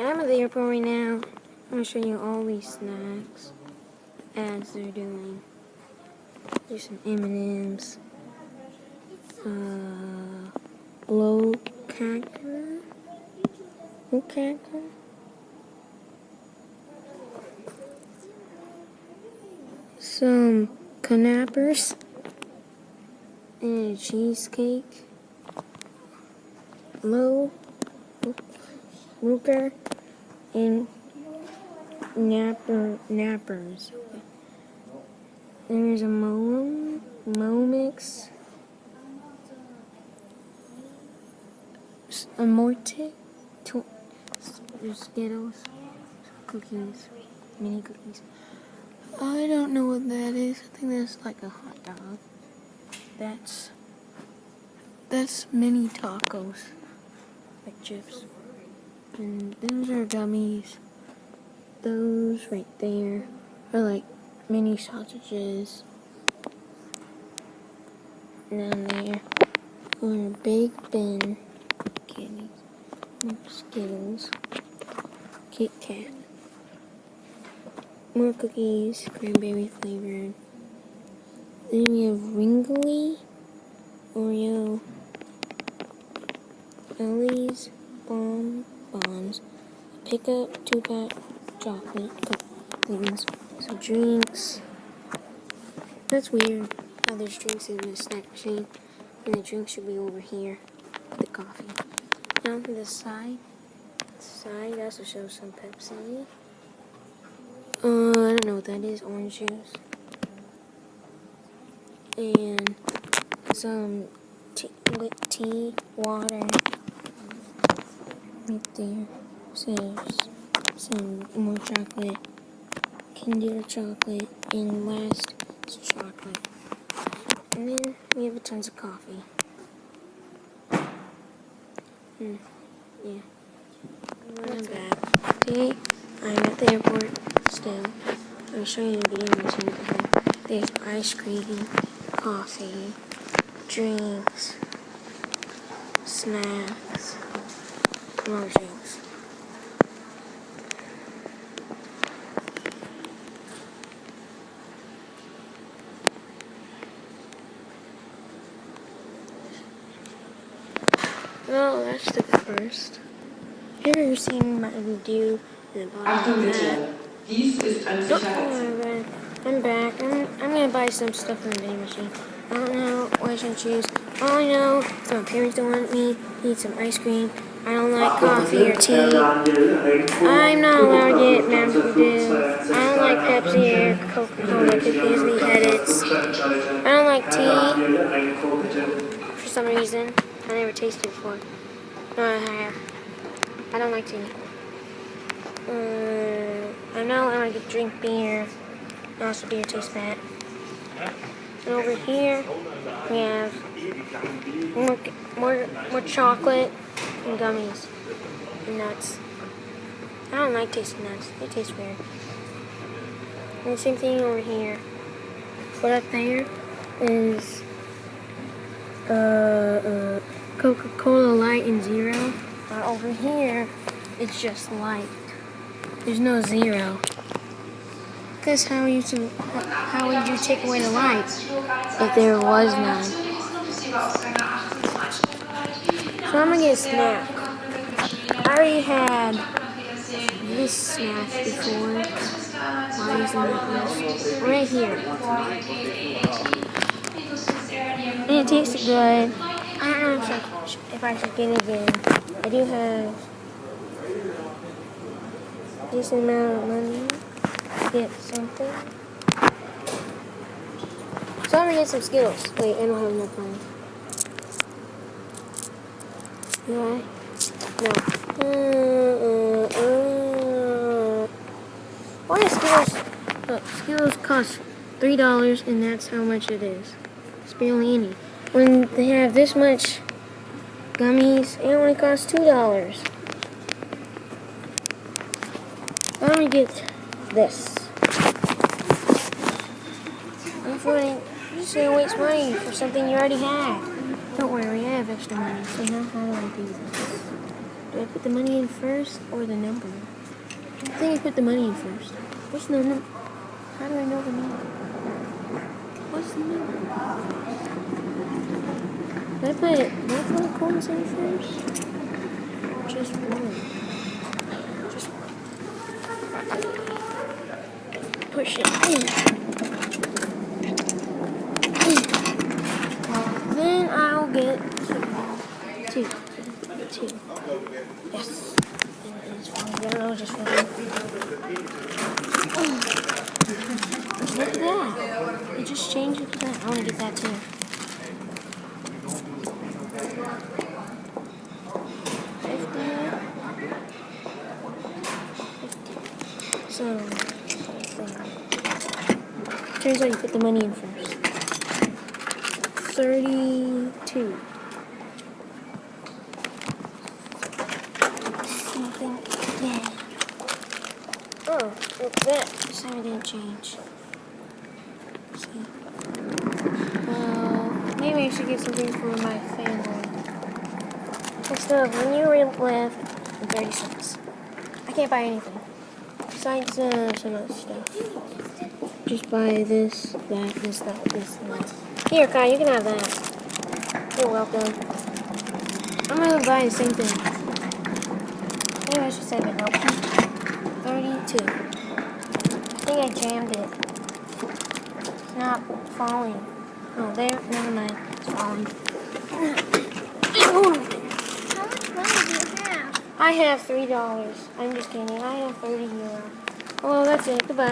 I'm at the airport right now. I'm going to show you all these snacks as they're doing. There's some M&M's. Blow cracker. Some knappers. And a cheesecake. Mooker. And nappers. Okay. There's a Momix. A Morte. There's Skittles. Cookies. Mini cookies. I don't know what that is. I think that's like a hot dog. That's mini tacos. Like chips. And those are gummies. Those right there are like mini sausages. Down there are Big Ben candies. More Skittles. Kit Kat. More cookies, cranberry flavored. Then we have Wrigley, Oreo, Ellie's bonbons, pickup 2-pack chocolate things, some drinks. That's weird how there's drinks in the snack machine, and the drinks should be over here, the coffee. Down to the side also shows some Pepsi. I don't know what that is, orange juice. And some tea, water. Right there. So some more chocolate, Kinder chocolate, and last is chocolate. And then we have tons of coffee. Yeah. I'm back. Okay, I'm at the airport still. I'm showing you the video machine. There's ice cream, coffee, drinks, snacks, more drinks. Well, that's the first. Have you ever seen my review in the bottom of that? I'm back. I'm gonna buy some stuff from the vending machine. I don't know what I should choose. All I know is my parents don't want me to eat some ice cream. I don't like coffee or tea. I'm not allowed to get Mountain Dew. I don't like Pepsi or Coca-Cola cookies. We had it. I don't like tea for some reason. I never tasted it before. No, I have. I don't like tea. I'm not allowed to drink beer. Also, beer tastes bad. And over here, we have more chocolate and gummies and nuts. I don't like tasting nuts. They taste weird. And the same thing over here. But up there is Coca-Cola Light and Zero. Over here, it's just light. There's no zero. Because how would you take away the light if there was none? So I'm gonna get a snack. I already had this snack before. Why isn't that this? Right here. And it tasted good. I don't know if I should get it again. I do have a decent amount of money to get something. So I'm gonna get some Skittles. Wait, I don't have enough money. Do I? No. Why is Skittles? Look, Skittles cost $3, and that's how much it is. It's barely any. When they have this much gummies, it only costs $2. I'm gonna get this. I'm just gonna waste money for something you already have. Don't worry, I have extra money. So now how do I do this? Do I put the money in first or the number? I think I put the money in first. What's the number? How do I know the number? What's the number? Do I put both of the coins in first? Just one. Just push it in. Then I'll get two. Yes. It's fine. I don't know, just fine. Oh. Look at that. It just changed it to that. I want to get that too. So, turns out you put the money in first. 32. Something, yeah. Oh, look at that. This time it didn't change. See? Well, maybe I should get something for my family. Instead of when you left and 30 cents. I can't buy anything. Besides some other stuff. Just buy this, that, this, that, this, and that. Here, Kai, you can have that. You're welcome. I'm gonna buy the same thing. Maybe I should save it. Nope. 32. I think I jammed it. It's not falling. Oh, there. Never mind. It's falling. How much money do you have? I have $3. I'm just kidding. I have 30 euros. Well, that's it. Goodbye.